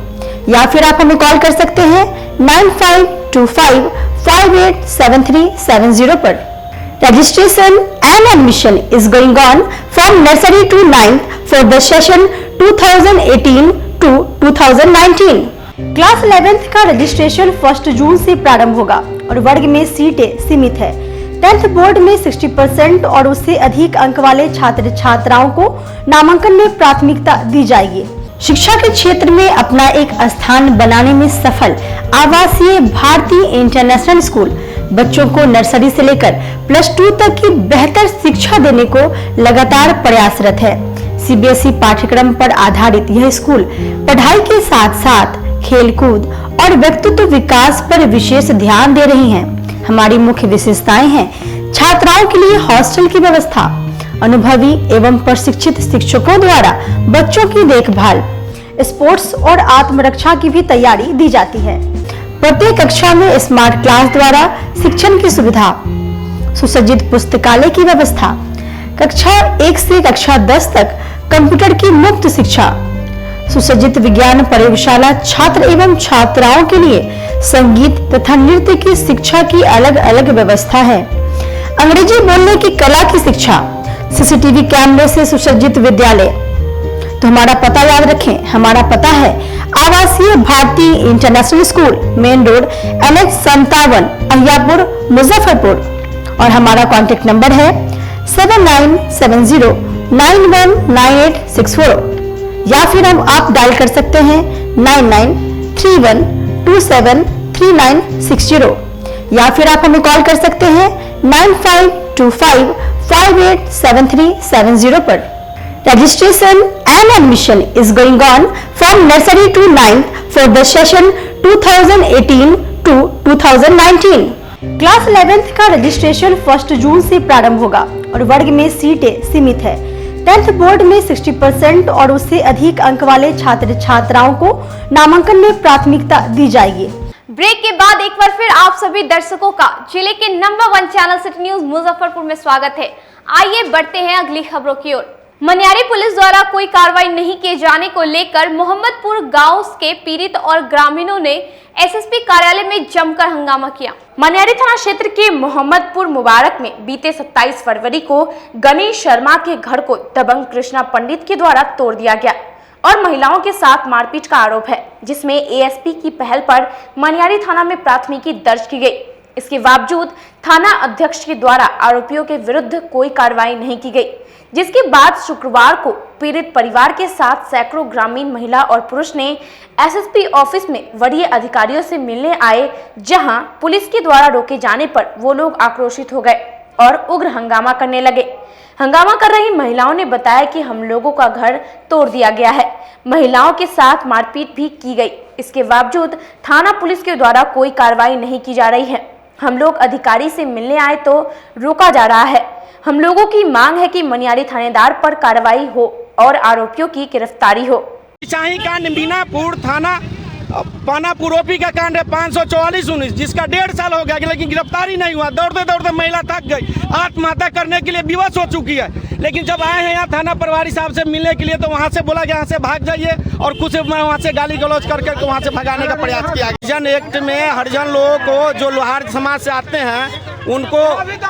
या फिर आप हमें कॉल कर सकते हैं 9525587370 पर। Registration and admission is going on from nursery to 9th for the session 2018 to 2019. Class 11th का रजिस्ट्रेशन 1 जून से प्रारंभ होगा और वर्ग में सीटें सीमित है। 10th बोर्ड में 60% और उससे अधिक अंक वाले छात्र छात्राओं को नामांकन में प्राथमिकता दी जाएगी। शिक्षा के क्षेत्र में अपना एक स्थान बनाने में सफल आवासीय भारती इंटरनेशनल स्कूल बच्चों को नर्सरी से लेकर +2 तक की बेहतर शिक्षा देने को लगातार प्रयासरत है। सीबीएसई पाठ्यक्रम पर आधारित यह स्कूल पढ़ाई के साथ साथ खेलकूद और व्यक्तित्व विकास पर विशेष ध्यान दे रही हैं। हमारी मुख्य विशेषताएं हैं छात्राओं के लिए हॉस्टल की व्यवस्था, अनुभवी एवं प्रशिक्षित शिक्षकों द्वारा बच्चों की देखभाल, स्पोर्ट्स और आत्मरक्षा की भी तैयारी दी जाती है। प्रत्येक कक्षा में स्मार्ट क्लास द्वारा शिक्षण की सुविधा, सुसज्जित पुस्तकालय की व्यवस्था, कक्षा 1 से कक्षा 10 तक कंप्यूटर की मुफ्त शिक्षा, सुसज्जित विज्ञान प्रयोगशाला, छात्र एवं छात्राओं के लिए संगीत तथा नृत्य की शिक्षा की अलग अलग व्यवस्था है। अंग्रेजी बोलने की कला की शिक्षा, सीसीटीवी कैमरे से सुसज्जित विद्यालय। तो हमारा पता याद रखें, हमारा पता है Awasiya Bharti international school, main road NH57, Ahiyapur, Muzaffarpur और हमारा कॉन्टेक्ट नंबर है 7970919864 या फिर आप डायल कर सकते हैं 9931273960 या फिर आप हमें कॉल कर सकते हैं 9525587370 पर। Registration and admission is going on from nursery to 9th for the session 2018 to 2019. Class 11th का रजिस्ट्रेशन 1 जून से प्रारंभ होगा और वर्ग में सीटें सीमित है। 10th बोर्ड में 60% और उससे अधिक अंक वाले छात्र छात्राओं को नामांकन में प्राथमिकता दी जाएगी। ब्रेक के बाद एक बार फिर आप सभी दर्शकों का जिले के number 1 channel city news Muzaffarpur में स्वागत है। आइए बढ़ते हैं अगली खबरों की ओर। मनियारी पुलिस द्वारा कोई कार्रवाई नहीं किए जाने को लेकर मोहम्मदपुर गांव के पीड़ित और ग्रामीणों ने एसएसपी कार्यालय में जमकर हंगामा किया। मनियारी थाना क्षेत्र के मोहम्मदपुर मुबारक में बीते 27 फरवरी को गणेश शर्मा के घर को दबंग कृष्णा पंडित के द्वारा तोड़ दिया गया और महिलाओं के साथ मारपीट का आरोप है, जिसमें एएसपी की पहल पर मनियारी थाना में प्राथमिकी दर्ज की गई। इसके बावजूद थाना अध्यक्ष के द्वारा आरोपियों के विरुद्ध कोई कार्रवाई नहीं की गई, जिसके बाद शुक्रवार को पीड़ित परिवार के साथ सैकड़ों ग्रामीण महिला और पुरुष ने एसएसपी ऑफिस में वरीय अधिकारियों से मिलने आए, जहां पुलिस के द्वारा रोके जाने पर वो लोग आक्रोशित हो गए और उग्र हंगामा करने लगे। हंगामा कर रही महिलाओं ने बताया कि हम लोगों का घर तोड़ दिया गया है, महिलाओं के साथ मारपीट भी की गई। इसके बावजूद थाना पुलिस के द्वारा कोई कार्रवाई नहीं की जा रही है। हम लोग अधिकारी से मिलने आए तो रोका जा रहा है। हम लोगों की मांग है कि मनियारी थानेदार पर कार्रवाई हो और आरोपियों की गिरफ्तारी हो। शाही कांड मीनापुर थाना पानापुर ओपी का कांड है 544-19, जिसका 1.5 साल हो गया लेकिन गिरफ्तारी नहीं हुआ। दौड़ते दौड़ते महिला थक गई, आत्महत्या करने के लिए विवश हो चुकी है। लेकिन जब आए हैं यहाँ थाना प्रभारी साहब से मिलने के लिए तो वहाँ से बोला गया यहाँ से भाग जाइए और कुछ वहाँ से गाली गलौज करके वहाँ से भगाने का प्रयास किया। हरिजन एक्ट में हरिजन लोगों को जो लोहार समाज से आते हैं उनको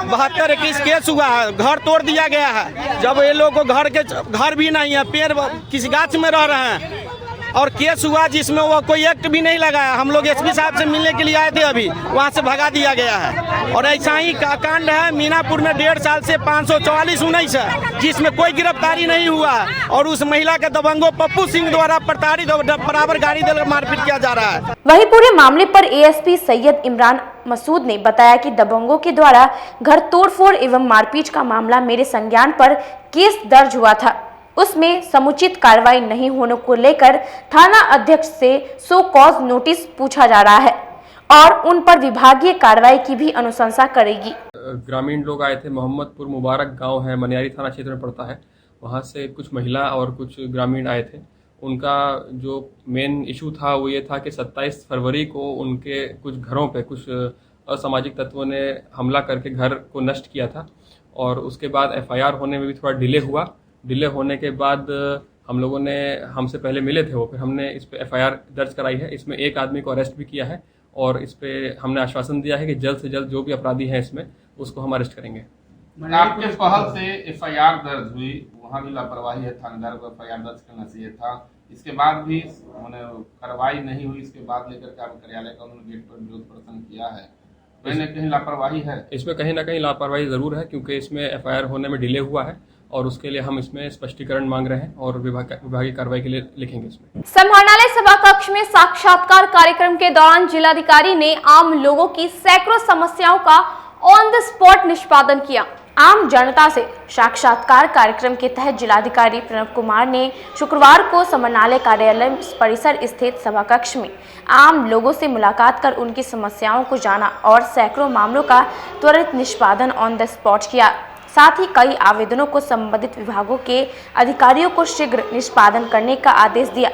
72-21 केस हुआ है, घर तोड़ दिया गया है। जब ये लोग को घर भी नहीं है, पेड़ किसी गाछ में रह रहे हैं और केस हुआ जिसमें वो कोई एक्ट भी नहीं लगाया। हम लोग एसपी साहब से मिलने के लिए आए थे, अभी वहाँ से भगा दिया गया है। और ऐसा ही कांड है मीनापुर में 1.5 साल से 544-19 है, जिसमें कोई गिरफ्तारी नहीं हुआ और उस महिला के दबंगों पप्पू सिंह द्वारा प्रताड़ित बराबर गाड़ी देकर मारपीट किया जा रहा है। वहीं पूरे मामले पर एएसपी सैयद इमरान मसूद ने बताया कि दबंगों के द्वारा घर तोड़फोड़ एवं मारपीट का मामला मेरे संज्ञान पर केस दर्ज हुआ था, उसमें समुचित कार्रवाई नहीं होने को लेकर थाना अध्यक्ष से सो कॉज नोटिस पूछा जा रहा है और उन पर विभागीय कार्रवाई की भी अनुशंसा करेगी। ग्रामीण लोग आए थे, मोहम्मदपुर मुबारक गांव है, मनियारी थाना क्षेत्र में पड़ता है। वहां से कुछ महिला और कुछ ग्रामीण आए थे। उनका जो मेन इशू था वो ये था कि 27 फरवरी को उनके कुछ घरों पे कुछ असामाजिक तत्वों ने हमला करके घर को नष्ट किया था और उसके बाद एफआईआर होने में भी थोड़ा डिले हुआ। डिले होने के बाद हम लोगों ने, हमसे पहले मिले थे वो, फिर हमने इस पे एफआईआर दर्ज कराई है। इसमें एक आदमी को अरेस्ट भी किया है और इस पे हमने आश्वासन दिया है कि जल्द से जल्द जो भी अपराधी हैं इसमें उसको हम अरेस्ट करेंगे। आपके पहल से एफआईआर दर्ज हुई, वहाँ भी लापरवाही है, थानेदार को एफआईआर दर्ज करना चाहिए था। इसके बाद भी कार्रवाई नहीं हुई, इसके बाद लेकर के कार्यालय का उन्होंने गेट पर विरोध प्रदर्शन किया है। कहीं न कहीं लापरवाही है इसमें, कहीं ना कहीं लापरवाही जरूर है, क्योंकि इसमें एफआईआर होने में डिले हुआ है और उसके लिए हम इसमें स्पष्टीकरण मांग रहे हैं और विभागीय कार्रवाई के लिए लिखेंगे। इसमें समाहरणालय सभा कक्ष में साक्षात्कार कार्यक्रम के दौरान जिलाधिकारी ने आम लोगों की सैकड़ों समस्याओं का ऑन द स्पॉट निष्पादन किया। आम जनता से साक्षात्कार कार्यक्रम के तहत जिलाधिकारी प्रणव कुमार ने शुक्रवार को समाहरणालय कार्यालय परिसर स्थित सभा कक्ष में आम लोगों से मुलाकात कर उनकी समस्याओं को जाना और सैकड़ों मामलों का त्वरित निष्पादन ऑन द स्पॉट किया। साथ ही कई आवेदनों को संबंधित विभागों के अधिकारियों को शीघ्र निष्पादन करने का आदेश दिया।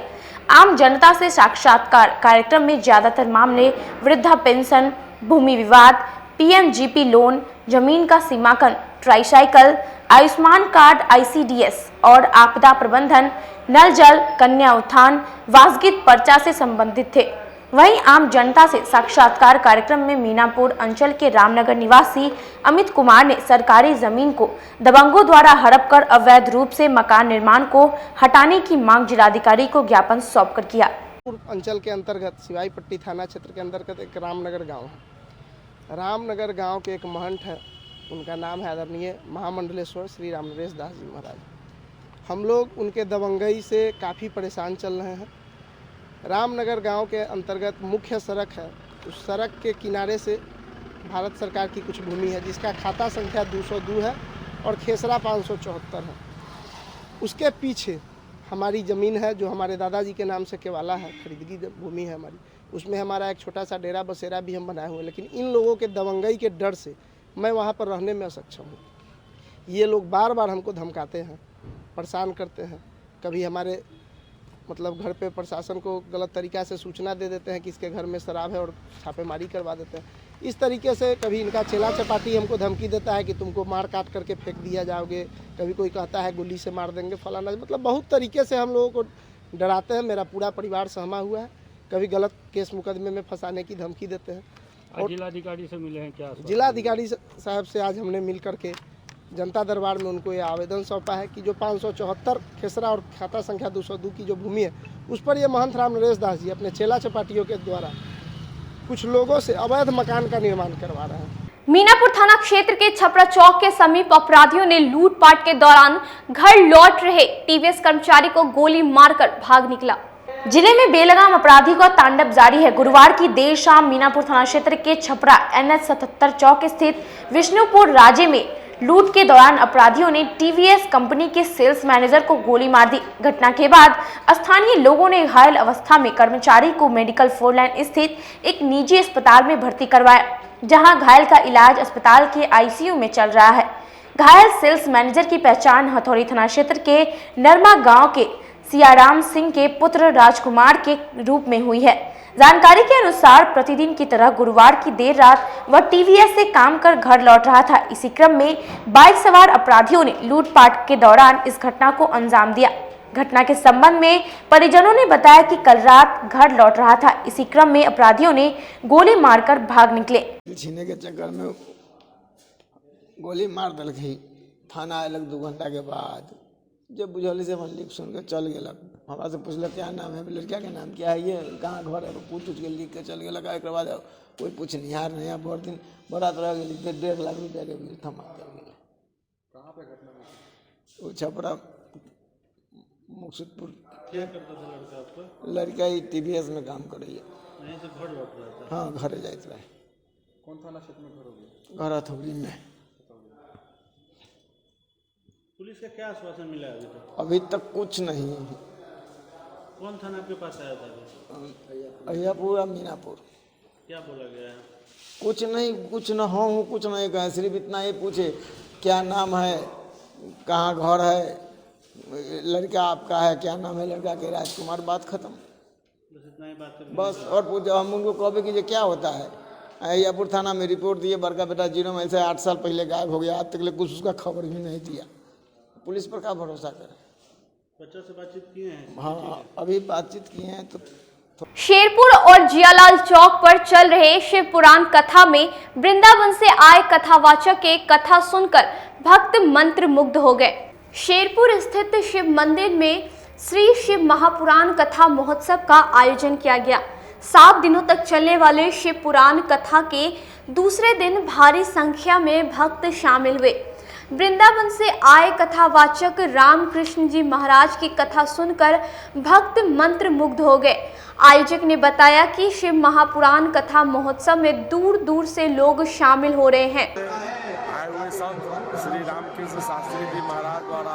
आम जनता से साक्षात्कार कार्यक्रम में ज्यादातर मामले वृद्धा पेंशन, भूमि विवाद, पीएमजीपी लोन, जमीन का सीमांकन, ट्राईसाइकिल, आयुष्मान कार्ड, आईसीडीएस और आपदा प्रबंधन, नल जल, कन्या उत्थान, वासगीत पर्चा से संबंधित थे। वहीं आम जनता से साक्षात्कार कार्यक्रम में मीनापुर अंचल के रामनगर निवासी अमित कुमार ने सरकारी जमीन को दबंगों द्वारा हड़प कर अवैध रूप से मकान निर्माण को हटाने की मांग जिलाधिकारी को ज्ञापन सौंपकर किया। अंचल के अंतर्गत सिवाई पट्टी थाना क्षेत्र के अंतर्गत एक रामनगर गांव है। रामनगर गांव के एक महंत है, उनका नाम है आदरणीय महामंडलेश्वर श्री रामनरेश दास जी महाराज। हम लोग उनके दबंगई से काफ़ी परेशान चल रहे हैं। रामनगर गांव के अंतर्गत मुख्य सड़क है, उस सड़क के किनारे से भारत सरकार की कुछ भूमि है जिसका खाता संख्या 202 है और खेसरा 574 है। उसके पीछे हमारी ज़मीन है जो हमारे दादाजी के नाम से केवाला है, खरीदगी भूमि है हमारी। उसमें हमारा एक छोटा सा डेरा बसेरा भी हम बनाए हुए हैं, लेकिन इन लोगों के दबंगई के डर से मैं वहाँ पर रहने में असक्षम हूँ। ये लोग बार बार हमको धमकाते हैं, परेशान करते हैं। कभी हमारे घर पे प्रशासन को गलत तरीक़ा से सूचना दे देते हैं कि इसके घर में शराब है और छापेमारी करवा देते हैं। इस तरीके से कभी इनका चेला चपाटी हमको धमकी देता है कि तुमको मार काट करके फेंक दिया जाओगे, कभी कोई कहता है गोली से मार देंगे, फलाना, बहुत तरीके से हम लोगों को डराते हैं। मेरा पूरा परिवार सहमा हुआ है। कभी गलत केस मुकदमे में फंसाने की धमकी देते हैं। और जिलाधिकारी से मिले हैं क्या? जिलाधिकारी साहब से आज हमने मिल करके जनता दरबार में उनको ये आवेदन सौंपा है कि जो 574 खेसरा और खाता संख्या 202 की जो भूमि है उस पर ये महंत राम नरेश दास जी अपने चेला चपाटियों के द्वारा कुछ लोगों से अवैध मकान का निर्माण करवा रहे हैं। मीनापुर थाना क्षेत्र के छपरा चौक के समीप अपराधियों ने लूटपाट के दौरान घर लौट रहे टीवीएस कर्मचारी को गोली मारकर भाग निकला। जिले में बेलगाम अपराधी का तांडव जारी है। गुरुवार की देर शाम मीनापुर थाना क्षेत्र के छपरा NH 77 चौक स्थित विष्णुपुर राजे में लूट के दौरान अपराधियों ने टीवीएस कंपनी के सेल्स मैनेजर को गोली मार दी। घटना के बाद स्थानीय लोगों ने घायल अवस्था में कर्मचारी को मेडिकल 4 लाइन स्थित एक निजी अस्पताल में भर्ती करवाया, जहां घायल का इलाज अस्पताल के ICU में चल रहा है। घायल सेल्स मैनेजर की पहचान हथौड़ी थाना क्षेत्र के नरमा गांव के सियाराम सिंह के पुत्र राजकुमार के रूप में हुई है। जानकारी के अनुसार प्रतिदिन की तरह गुरुवार की देर रात वह टीवीएस से काम कर घर लौट रहा था। इसी क्रम में बाइक सवार अपराधियों ने लूटपाट के दौरान इस घटना को अंजाम दिया। घटना के संबंध में परिजनों ने बताया कि कल रात घर लौट रहा था। इसी क्रम में अपराधियों ने गोली मारकर भाग निकले। छीने के चक्कर में गोली मार दल गई। थाना अलग 2 घंटा के बाद जब बुझल से लिख सुन के चल गया। हमारा से पूछल क्या नाम है, लड़किया के नाम क्या है, ये कहाँ घर है, पूछ के लिख के चल गया। एक बाद कोई पूछनिहार नहीं है। बहुत दिन बड़ा तरह के लिखते 1.5 लाख रुपया के थमा गया। कहाँ पे घटना हुई? वो छपरा मुक्तपुर। क्या करता था लड़का आपका? लड़का ही टीवीएस में काम कर रही है। यहीं से घर लौट रहा था? हाँ, घर जाता है। कौन थाना क्षेत्र में घर हो गया? घर हथौड़ी में। पुलिस का क्या आश्वासन मिला अभी तक? अभी तक कुछ नहीं। कौन थाना आपके पास आया था? अहियापुर, मीनापुर। क्या बोला गया है? कुछ नहीं, कुछ न हूँ, कुछ नहीं कहा, सिर्फ इतना ही पूछे क्या नाम है, कहाँ घर है, लड़का आपका है, क्या नाम है लड़का के, राजकुमार, बात खत्म। बस इतना ही बात है। बस। और पूछो हम उनको कहे कि ये क्या होता है। अहियापुर थाना में रिपोर्ट दिए, बड़का बेटा 0 में से 8 साल पहले गायब हो गया, आज तक कुछ उसका खबर भी नहीं दिया। पुलिस पर क्या भरोसा करें। बच्चों से बातचीत किए हैं? हाँ, अभी बातचीत किए हैं। तो शेरपुर और जियालाल चौक पर चल रहे शिव पुराण कथा में वृंदावन से आए कथावाचक के कथा सुनकर भक्त मंत्र मुग्ध हो गए। शेरपुर स्थित शिव मंदिर में श्री शिव महापुराण कथा महोत्सव का आयोजन किया गया। 7 दिनों तक चलने वाले शिव पुराण कथा के दूसरे दिन भारी संख्या में भक्त शामिल हुए। वृंदावन से आए कथावाचक रामकृष्ण जी महाराज की कथा सुनकर भक्त मंत्र मुग्ध हो गए। आयोजक ने बताया कि शिव महापुराण कथा महोत्सव में दूर दूर से लोग शामिल हो रहे हैं। आए हुए संत श्री रामकृष्ण शास्त्री जी महाराज द्वारा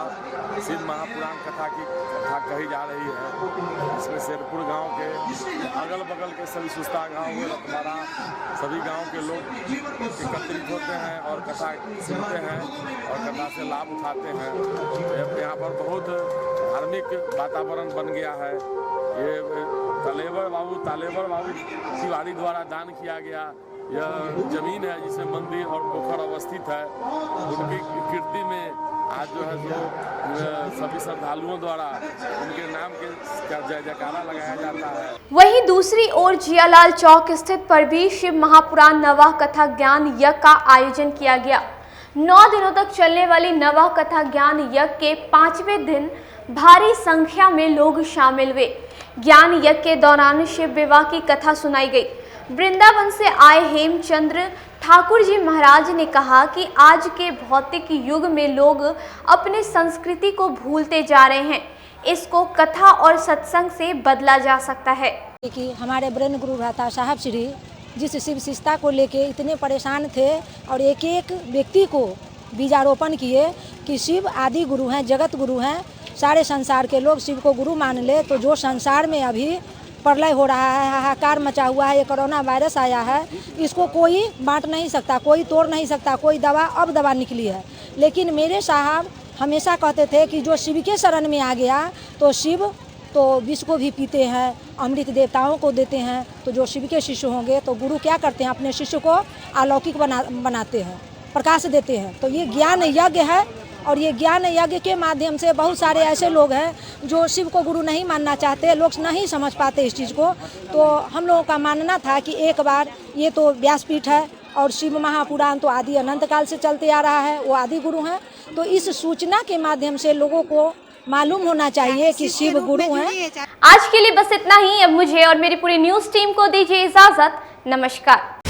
शिव महापुराण कथा की कथा कही जा रही है। इसमें शेरपुर गांव के अगल बगल के सभी सुस्ता गांव रतमारा सभी गांव के लोग एकत्रित होते हैं और कथा सुनते हैं और कथा से लाभ उठाते हैं। यहाँ पर बहुत धार्मिक वातावरण बन गया है। ये तालेबर बाबू तिवारी द्वारा दान किया गया यह जमीन है जिसमें मंदिर और पोखर अवस्थित है। उनकी कीर्ति में आज जो है जो सभी श्रद्धालुओं द्वारा उनके नाम के जय जयकारा लगाया जाता है। वहीं दूसरी ओर जियालाल चौक स्थित पर भी शिव महापुराण नवह कथा ज्ञान यज्ञ का आयोजन किया गया। 9 दिनों तक चलने वाली नवह कथा ज्ञान यज्ञ के 5वें दिन भारी संख्या में लोग शामिल हुए। ज्ञान यज्ञ के दौरान शिव विवाह की कथा सुनाई गई। वृंदावन से आए हेमचंद्र ठाकुर जी महाराज ने कहा कि आज के भौतिक युग में लोग अपने संस्कृति को भूलते जा रहे हैं। इसको कथा और सत्संग से बदला जा सकता है। कि हमारे ब्रह्म गुरु भ्राता साहब श्री जिस शिव शिष्टता को लेके इतने परेशान थे और एक एक व्यक्ति को बीजारोपण किए कि शिव आदि गुरु हैं, जगत गुरु हैं। सारे संसार के लोग शिव को गुरु मान ले तो जो संसार में अभी प्रलय हो रहा है, हाहाकार मचा हुआ है, ये कोरोना वायरस आया है, इसको कोई बांट नहीं सकता, कोई तोड़ नहीं सकता। कोई दवा अब दवा निकली है, लेकिन मेरे साहब हमेशा कहते थे कि जो शिव के शरण में आ गया तो शिव तो विष को भी पीते हैं, अमृत देवताओं को देते हैं। तो जो शिव के शिष्य होंगे तो गुरु क्या करते हैं, अपने शिष्य को अलौकिक बनाते हैं, प्रकाश देते हैं। तो ये ज्ञान यज्ञ है और ये ज्ञान यज्ञ के माध्यम से बहुत सारे ऐसे लोग हैं जो शिव को गुरु नहीं मानना चाहते, लोग नहीं समझ पाते इस चीज़ को। तो हम लोगों का मानना था कि एक बार ये तो व्यासपीठ है और शिव महापुराण तो आदि अनंत काल से चलते आ रहा है, वो आदि गुरु हैं। तो इस सूचना के माध्यम से लोगों को मालूम होना चाहिए कि शिव गुरु हैं। आज के लिए बस इतना ही। अब मुझे और मेरी पूरी न्यूज टीम को दीजिए इजाजत। नमस्कार।